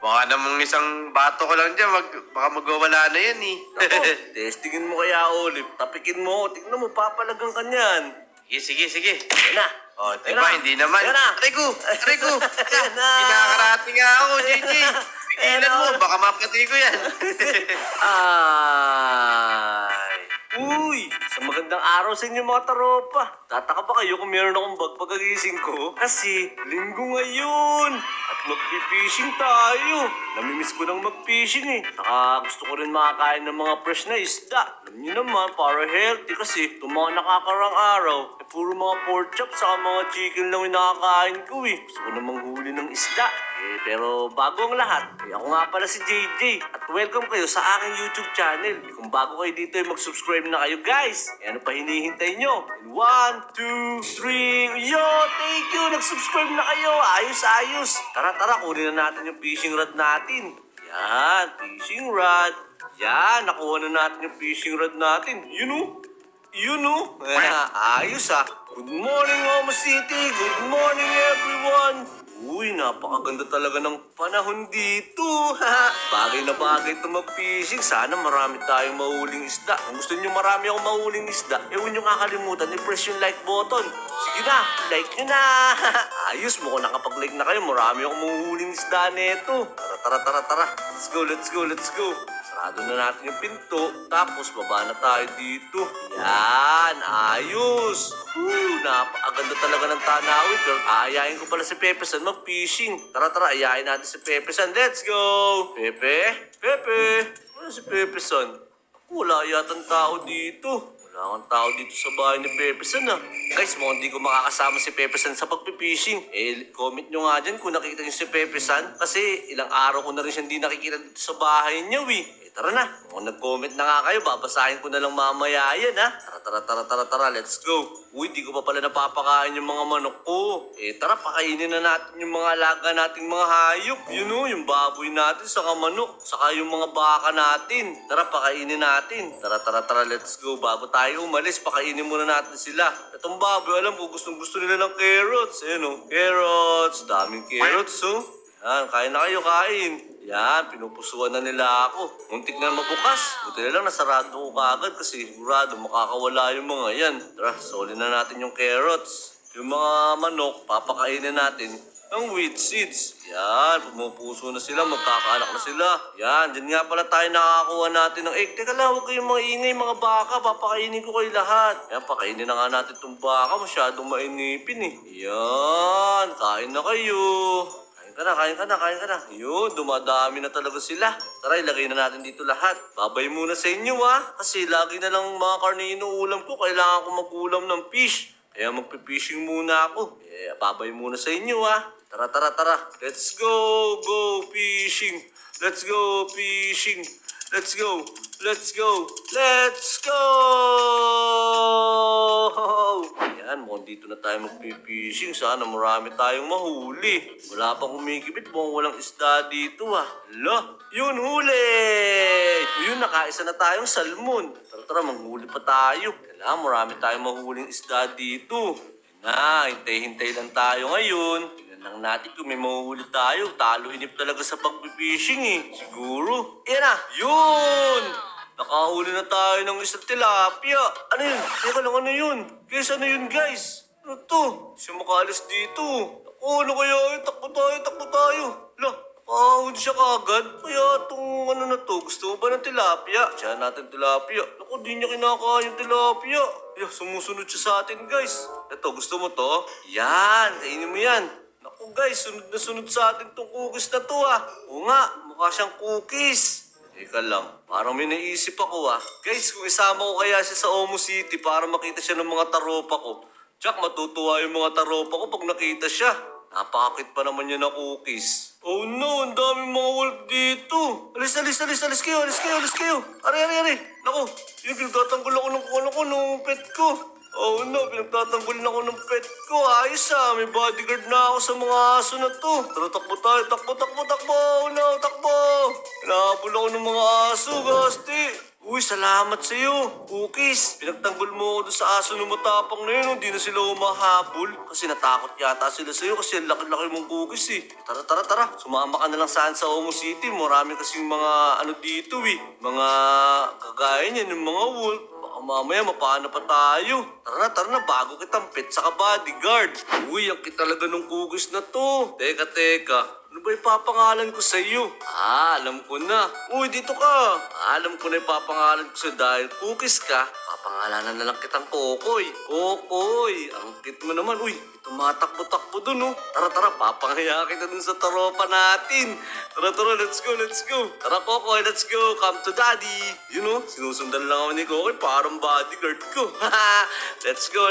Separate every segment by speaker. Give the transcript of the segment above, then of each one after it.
Speaker 1: Baka namang isang bato ko lang dyan, baka magwawala na yan eh.
Speaker 2: Ako, testingin mo kaya, Olive. Tapikin mo. Tignan mo, papalagang ka niyan.
Speaker 1: Sige.
Speaker 2: Yan na.
Speaker 1: O, diba, hindi naman.
Speaker 2: Yan na.
Speaker 1: Aray ko!
Speaker 2: Yan na.
Speaker 1: Pinakarati nga ako, JJ. Pigilan
Speaker 2: Yan
Speaker 1: mo,
Speaker 2: na.
Speaker 1: baka mapati ko yan.
Speaker 2: Ay. Uy, sa magandang araw sa inyo mga taropa. Tataka ba kayo kung meron akong bag pagkagising ko? Kasi linggo ngayon at magpipishing tayo. Namimiss ko nang magfishing eh. Saka gusto ko rin makakain ng mga fresh na isda. Alam niyo naman, para healthy kasi itong mga nakakarang araw, puro mga pork chop saka mga chicken lang yung nakakain ko eh. Gusto ko namang huli ng isda. Pero bago ang lahat, ako nga pala si JJ at welcome kayo sa aking YouTube channel. Kung bago kayo dito mag-subscribe na kayo guys. Ano pa hinihintay nyo? 1, 2, 3, yo! Thank you! Nag-subscribe na kayo! Ayos! Tara, kunin na natin yung fishing rod natin. Yan, fishing rod. Yan, nakuha na natin yung fishing rod natin. Yun o. Ayos ah. Good morning, Omo City. Good morning, everyone. Uy, napakaganda talaga ng panahon dito. Bagay na bagay ito mag-fishing. Sana marami tayong mahuling isda. Kung gusto niyo marami akong mahuling isda, huwag niyo kakalimutan i-press yung like button. Sige na, like nyo na. Ayos, mukhang nakapag-like na kayo. Marami akong mahuling isda neto. Tara. Let's go. Sarado na natin yung pinto, tapos baba na tayo dito. Yan, ayos. Napakaganda talaga ng tanawin. Pero aayain ko pala si Pepe San mag-fishing. Tara, ayayin natin si Pepe San. Let's go! Pepe? Ano si Pepe San? Wala yatang tao dito. Wala kang tao dito sa bahay ni Pepe San ah. Guys, mukhang hindi ko makakasama si Pepe San sa pagpipishing. Comment nyo nga dyan kung nakikita nyo si Pepe San. Kasi ilang araw ko na rin siya hindi nakikita dito sa bahay niya tara na. Kung nag-comment na nga kayo, babasahin ko na lang mamaya yan ha. Tara, let's go. Uy, di ko pa pala napapakain yung mga manok ko. Tara, pakainin na natin yung mga alaga nating mga hayop. Yung baboy natin, saka manok, saka yung mga baka natin. Tara, pakainin natin. Tara, let's go. Bago tayo umalis, pakainin muna natin sila. Itong baboy, alam ko, gustong-gusto nila ng carrots. Carrots. Daming carrots, Yan, kain na kayo, kain. Yan, pinupusuan na nila ako. Muntik na mabukas. Buti na lang nasarado ko kagad kasi sigurado makakawala yung mga yan. Tara, solin na natin yung carrots. Yung mga manok, papakainin natin ng wheat seeds. Yan, pumupuso na sila, magkakaanak na sila. Yan, dyan nga pala tayo nakakakuha natin ng egg. Teka lang, huwag kayong mga ingay, mga baka. Papakainin ko kayo lahat. Yan, pakainin na nga natin itong baka. Masyadong mainipin Yan, kain na kayo. Kain ka na. Yun, dumadami na talaga sila. Tara, ilagay na natin dito lahat. Babay muna sa inyo kasi lagi na lang mga karne inuulam ko. Kailangan ko mag-ulam ng fish. Kaya magpipishing muna ako. Babay muna sa inyo Tara. Let's go fishing. Let's go. Yan, mukhang dito na tayo magpipishing. Sana marami tayong mahuli. Wala pang kumikibit, mukhang walang isda dito Yun, huli! Yun, nakaisa na tayong salmon. Tara, manghuli pa tayo. Kailangan marami tayong mahuling isda dito. Hintay lang tayo ngayon. Tingnan lang natin kung may mahuhuli tayo. Talo hinip talaga sa pagpipishing Siguro. Yun! Nakahuli na tayo ng isang tilapia. Ano yun? Teka lang, ano yun? Guys, ano yun guys? Ano to? Siya makaalis dito. Ano kaya yun? Takbo tayo. Nakahuli siya kagad. Kaya itong ano na to, gusto mo ba ng tilapia? Siya natin tilapia. Di niya kinakain yung tilapia. Sumusunod siya sa atin guys. Ito, gusto mo to? Yan, kainin mo yan. Guys, sunod sa atin tong cookies na to Oo nga, mukha siyang cookies. Teka lang, parang may naisip ako Guys, kung isama ko kaya siya sa Omo City para makita siya ng mga taropa ko. Jack, matutuwa yung mga taropa ko pag nakita siya. Napakakit pa naman niya na cookies. Oh no, ang daming mga wolf dito. Alis kayo. Ari. Naku, yung pinagtatanggol ako ng pet ko. Oh no, pinagtatanggol ako ng pet ko. Ayos may bodyguard na ako sa mga aso na to. Tara, takbo tayo, takbo. Oh no, takbo. Hinahabol ako ng mga aso, Gasti. Uy, salamat sa'yo. Cookies, pinagtanggol mo ako dun sa aso na matapang na yun. Hindi na sila humahabol. Kasi natakot yata sila sa'yo kasi ang laki-laki mong cookies eh. Tara, tara, tara. Sumama ka na lang saan sa Omo City. Marami kasing mga ano dito eh. Mga kagaya niyan, yung mga wolf. Baka mamaya mapaano pa tayo. Tara na, bago kitang pet sa bodyguard. Uy, ang kita talaga ng cookies na to. Teka. Ano ba ipapangalan ko sa iyo? Alam ko na. Uy, dito ka. Alam ko na ipapangalan ko sa dahil cookies ka. Papangalanan na lang kitang Kokoy. Kokoy, ang cute mo naman. Uy, tumatakbo-takbo dun, oh. Tara, papangaya kita dun sa taropa natin. Tara, let's go. Tara, Kokoy, let's go. Come to daddy. You know, sinusundan lang ako ni Kokoy. Parang bodyguard ko. Let's go.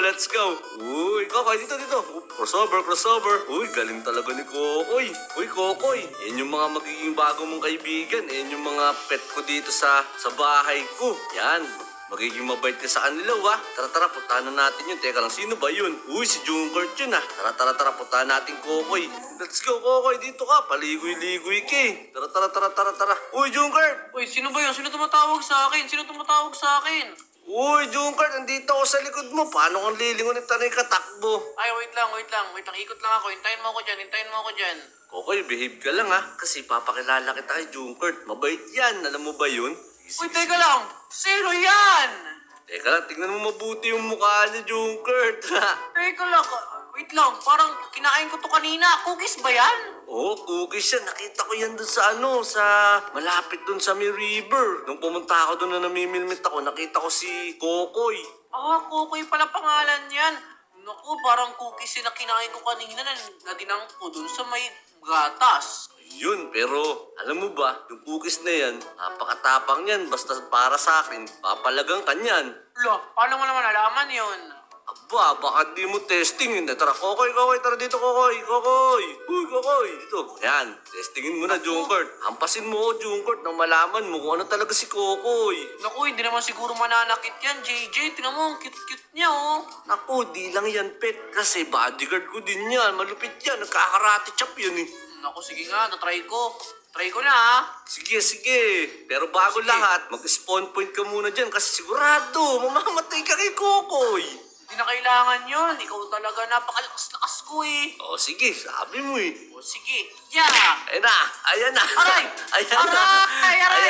Speaker 2: Uy, Kokoy, dito. Crossover. Uy, galing talaga ni Kokoy. Uy, Kokoy, yan yung mga magiging bago mong kaibigan. Yan yung mga pet ko dito sa bahay ko. Yan. Magiging mabait ka sa kanila, wa? Tara, puntahan na natin yun. Teka lang, sino ba yun? Uy, si Junkert yun, ah. Tara, puntahan natin, Kokoy. Let's go, Kokoy. Dito ka. Paligoy-ligoy ka, eh. Tara. Uy, Junkert!
Speaker 3: Uy, sino ba yun? Sino tumatawag sa akin?
Speaker 2: Uy, Junkert, andito ako sa likod mo. Paano kang lilingon at tanay katakbo?
Speaker 3: Ay, wait lang. Ikot lang ako. Hintayin mo ako dyan.
Speaker 2: Kokoy, behave ka lang, ha? Kasi papakilala kita kay Junkert. Mabait yan. Alam mo ba yun?
Speaker 3: Uy, teka lang. Sino yan?
Speaker 2: Teka lang, tignan mo mabuti yung mukha niya, Junkert.
Speaker 3: Teka lang. Wait lang. Parang kinain ko to kanina. Cookies ba yan?
Speaker 2: Oo, cookies yan. Nakita ko yan dun sa malapit dun sa may river. Nung pumunta ako dun na namimilmit ako, nakita ko si Kokoy.
Speaker 3: Kukoy pala pangalan yan. Naku, parang cookies yung na kinain ko kanina na dinang ko dun sa may gatas.
Speaker 2: Yun, pero alam mo ba, yung cookies na yan, napakatapang yan. Basta para sa akin, papalagang kanyan.
Speaker 3: Paano mo naman alaman yun?
Speaker 2: Aba, baka di mo testing yun. Tara, Kokoy, tara dito, Kokoy. Uy, Kokoy, dito. Yan, testingin mo na, Junkert. Hampasin mo, Junkert, nang malaman mo kung ano talaga si Kokoy.
Speaker 3: Naku, hindi naman siguro mananakit yan, JJ. Tingnan mo, ang cute-cute niya, oh.
Speaker 2: Naku, di lang yan, pet. Kasi bodyguard ko din yan. Malupit yan. Nagkakarate chop yan eh.
Speaker 3: Naku, sige nga, natry ko. Try ko na, ha?
Speaker 2: Sige. Pero bago lahat, mag-spawn point ka muna dyan kasi sigurado, mamamatay ka kay Kokoy.
Speaker 3: Hindi na kailangan yun. Ikaw talaga napakalakas-lakas ko, eh.
Speaker 2: O sige, sabi mo eh.
Speaker 3: O, sige. Yeah!
Speaker 2: Ayan na.
Speaker 3: Aray!
Speaker 2: Ayan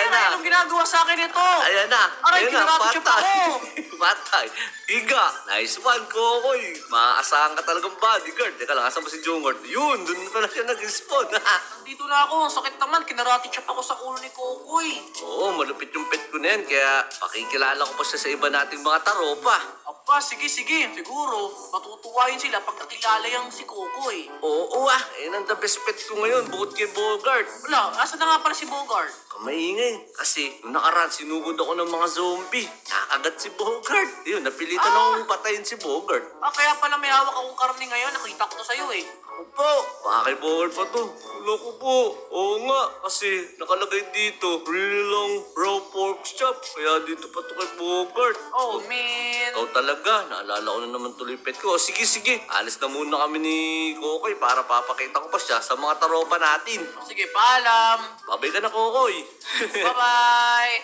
Speaker 2: na.
Speaker 3: Anong ginagawa sa akin ito?
Speaker 2: Ayan na.
Speaker 3: Aray, kinarate siya pa ako.
Speaker 2: Patay. Higa. Nice one, Kokoy. Maaasahan ka talagang bodyguard. Teka lang, asan ba si Jungard? Yun, dun pala siya nag-spawn.
Speaker 3: Nandito na ako. Ang sakit naman. Kinarate siya pa ako sa ulo ni Kokoy.
Speaker 2: Oo, malupit yung pet ko na yan. Kaya pakikilala ko pa siya sa iba nating mga taropa.
Speaker 3: Apa, sige. Siguro, matutuwain sila pag nakilala yung si Kokoy.
Speaker 2: Oo, yan ang the best pet ko ngayon, bukod kay Bogart.
Speaker 3: Wala, asa na nga pala si Bogart?
Speaker 2: Kamaingay. Kasi, nung nakaraan, sinugod ako ng mga zombie. Nakagat si Bogart. Yun, napilitan akong patayin si Bogart.
Speaker 3: Kaya pala may hawak akong karne ngayon. Nakita ko to sa'yo, eh.
Speaker 2: Opo, baka kay Bogart pa to. Loko po. Oo nga, kasi nakalagay dito, really long raw pork chop. Kaya dito pa to kay Bogart.
Speaker 3: Oh, man.
Speaker 2: Ikaw talaga, naalala ko na naman tuloy pet ko. O, sige. Alis na muna kami ni Kokoy para papakita ko pa siya sa mga taropa natin.
Speaker 3: Sige, paalam.
Speaker 2: Babay ka na, Kokoy.
Speaker 3: Bye-bye.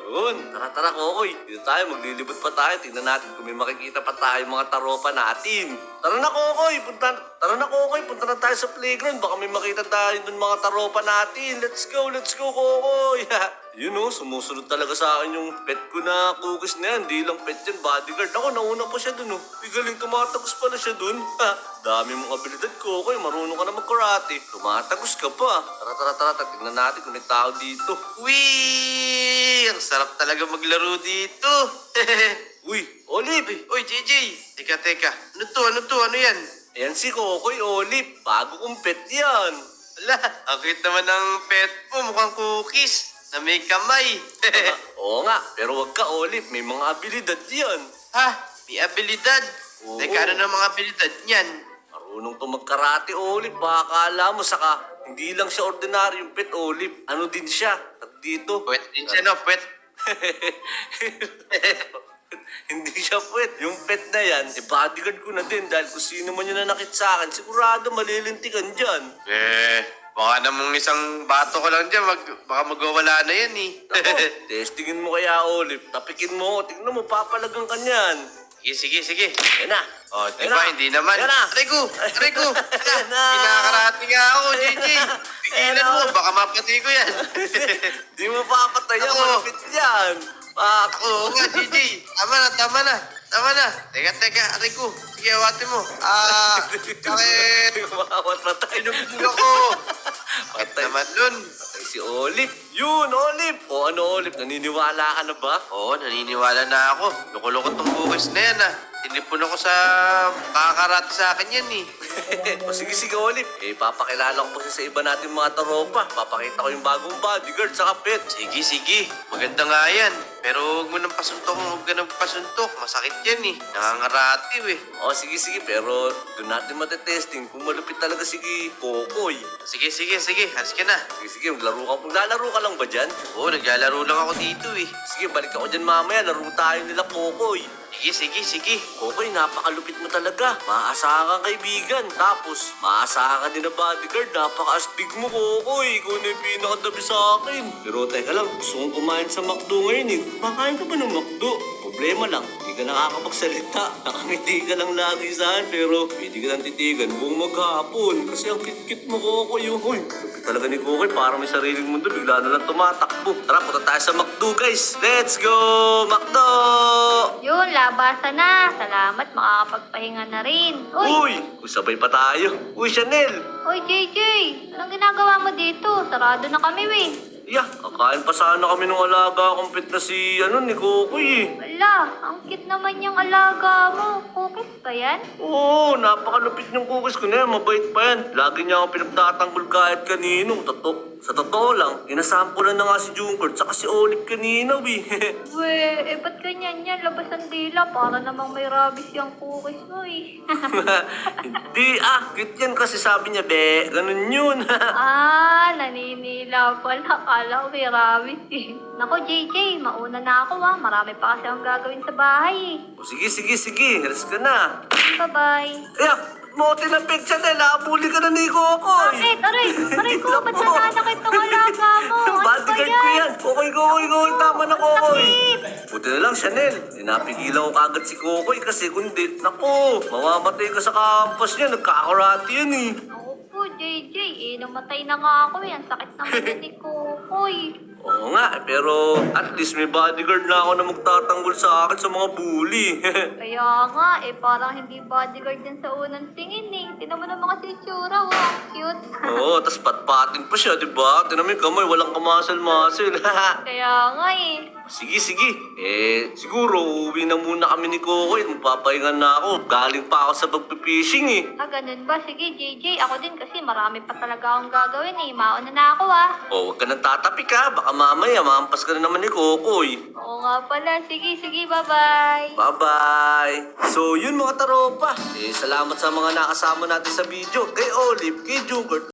Speaker 2: Yun, tara, Kokoy. Dito tayo, maglilibot pa tayo. Tingnan natin kung may makikita pa tayo mga taropa natin. Tara na, Kokoy. Punta na tayo sa playground. Baka may makita tayo dun mga taropa natin. Let's go, Kokoy. Yun oh, sumusunod talaga sa akin yung pet ko na cookies na yan. Di lang pet yan, bodyguard. Ako, nauna pa siya dun oh. Galing, tumatagos pala siya dun. Dami mong abilidad, Kokoy. Marunong ka na mag-karate. Tumatagos ka pa. Tara. Tignan natin kung may tao dito.
Speaker 1: Wee! Ang sarap talaga maglaro dito.
Speaker 2: Uy, Olive.
Speaker 1: Uy, JJ. Teka. Ano to? Ano yan?
Speaker 2: Ayan si Kokoy, Olive. Bago kong pet yan.
Speaker 1: Ala, ang cute naman ng pet mo. Mukhang cookies na may kamay.
Speaker 2: Oo nga, pero wag ka, Olive. May mga abilidad yan.
Speaker 1: Ha? May abilidad?
Speaker 2: Oo.
Speaker 1: Teka, ano na mga abilidad niyan?
Speaker 2: Marunong to magkarate, Olive. Baka akala mo, saka hindi lang siya ordinaryong pet, Olive. Ano din siya? At dito.
Speaker 1: Pwet din siya, no? Pwet.
Speaker 2: Hindi siya pet. Yung pet na yan, bodyguard ko na din dahil kung sino man yung nanakit sa akin, sigurado malilintikan dyan.
Speaker 1: Baka namang isang bato ko lang dyan, baka magwawala na yan eh.
Speaker 2: Ako, testingin mo kaya, Olive. Tapikin mo. Tingnan mo, papalagang ka niyan.
Speaker 1: Sige, sige.
Speaker 2: Yan na.
Speaker 1: Oh, di
Speaker 2: Yan
Speaker 1: ba?
Speaker 2: na.
Speaker 1: Hindi naman.
Speaker 2: Yan na.
Speaker 1: Aray ko! Aray ko!
Speaker 2: Yan na.
Speaker 1: Pinakarati nga ako, JJ. Tigilan
Speaker 2: Yan
Speaker 1: mo,
Speaker 2: na.
Speaker 1: baka mapatay ko yan.
Speaker 2: Di mo papatay yan.
Speaker 1: Ako.
Speaker 2: Malapit yan.
Speaker 1: Oo nga, JJ. Tama na, tama na. Tama na. Teka, aray ko. Sige, awatin mo. Bakit?
Speaker 2: Mawawat na tayo.
Speaker 1: Pinugtog ako. Bakit
Speaker 2: Patay.
Speaker 1: naman nun?
Speaker 2: Patay si Olive. Yun, Olive. O ano, Olive? Naniniwala ka na ba?
Speaker 1: Oo, naniniwala na ako. Loko-loko tong bukis na yan ah. Tinipon ako sa kakakarati sa akin yan eh.
Speaker 2: O sige, Olive. Papakilala ko po sa iba natin mga taropa. Papakita ko yung bagong bodyguard sa pet.
Speaker 1: Sige. Maganda nga yan. Pero huwag mo nang huwag ka nang pasuntok. Masakit yan eh. Nangangaratiw eh.
Speaker 2: O sige, pero doon natin matetesting kung malupit talaga si Kokoy.
Speaker 1: Sige. Alis ka na.
Speaker 2: Sige, maglalaro ka lang ba dyan?
Speaker 1: Oo, naglalaro lang ako dito eh.
Speaker 2: Sige, balik ako dyan mamaya. Laro tayo nila Kokoy.
Speaker 1: Sige.
Speaker 2: Kokoy, napakalupit mo talaga. Maaasahan kang kaibigan. Tapos, maaasahan ka din na bodyguard. Napaka-astig mo, Kokoy. Ikaw na yung pinakadabi sa akin. Pero teka lang, gusto kong kumain sa McDo ngayon eh. Kumakain ka ba ng McDo? Problema lang, hindi ka nakakapagsalita. Nakangiti ka lang lagi sa akin, pero pwede ka lang titigan buong maghapon. Kasi ang kit-kit mo, Kokoy. Uy, lupit talaga ni Kokoy. Parang may sariling mundo. Bigla na lang tumatakbo. Tara, punta tayo sa McDo, guys. Let's go, McDo!
Speaker 4: Yun, labasan na. Salamat, makakapagpahinga na rin. Uy!
Speaker 2: Uy, sabay pa tayo. Uy, Chanel!
Speaker 4: Uy, JJ! Anong ginagawa mo dito? Sarado na kami, we.
Speaker 2: Yeah, kakain pa sana kami ng alaga kong pet na si, ni Kokoy eh.
Speaker 4: Wala, ang cute naman yung alaga mo. Cookies ba yan?
Speaker 2: Oo, napakalupit yung cookies ko na yan. Mabait pa yan. Lagi niya ako pinagtatanggol kahit kanino. Sa totoo lang, inasampulan na nga si Junkert saka si Olive kanina, eh.
Speaker 4: We, ba't ganyan yan? Labas ang dila. Para namang may rabies yung cookies mo, eh.
Speaker 2: Hindi, cute yan kasi sabi niya, be. Ganun yun.
Speaker 4: Naninila pala. Kala ko may rabies, eh. Nako, JJ, mauna na ako, Marami pa kasi akong gagawin sa bahay, eh.
Speaker 2: O, sige. Alas ka na.
Speaker 4: Bye-bye.
Speaker 2: Mo tinapik siya dahil nakabuli ka na ni Kokoy.
Speaker 4: Bakit? Aray ko, ba't nananakit tong alaga mo? Ano ba
Speaker 2: Bodyguard ko yan. Kokoy. Tama na, Kokoy.
Speaker 4: Sakit!
Speaker 2: Buti na lang, Chanel. Napigilan ko kagad si Kokoy kasi kundi, naku, mamamatay ka sa campus niya. Nagkakarati yan eh.
Speaker 4: Ako po, JJ, namatay na nga ako, Ang sakit naman yun ni Kokoy.
Speaker 2: Oo nga, pero at least may bodyguard na ako na magtatanggol sa akin sa mga bully.
Speaker 4: Kaya nga, parang hindi bodyguard yan sa unang tingin, Tinan mo naman kasi itsura, Cute.
Speaker 2: Oo, tas patpatin pa siya, di ba? Tinan mo yung kamay, walang kamasal-masal.
Speaker 4: Kaya nga,
Speaker 2: Sige. Siguro uuwi na muna kami ni Kokoy. Magpapahinga na ako. Galing pa ako sa pagpipishing eh.
Speaker 4: Ganun ba? Sige, JJ, ako din kasi marami pa talaga akong gagawin, Mauna na ako,
Speaker 2: Huwag ka nang tatapik ha. Baka mamaya maampas ka na naman ni Kokoy.
Speaker 4: Oo nga pala. Sige, bye-bye.
Speaker 2: Bye-bye! So yun mga taropa. Salamat sa mga nakasama natin sa video. Kay Olive, kay Jungert,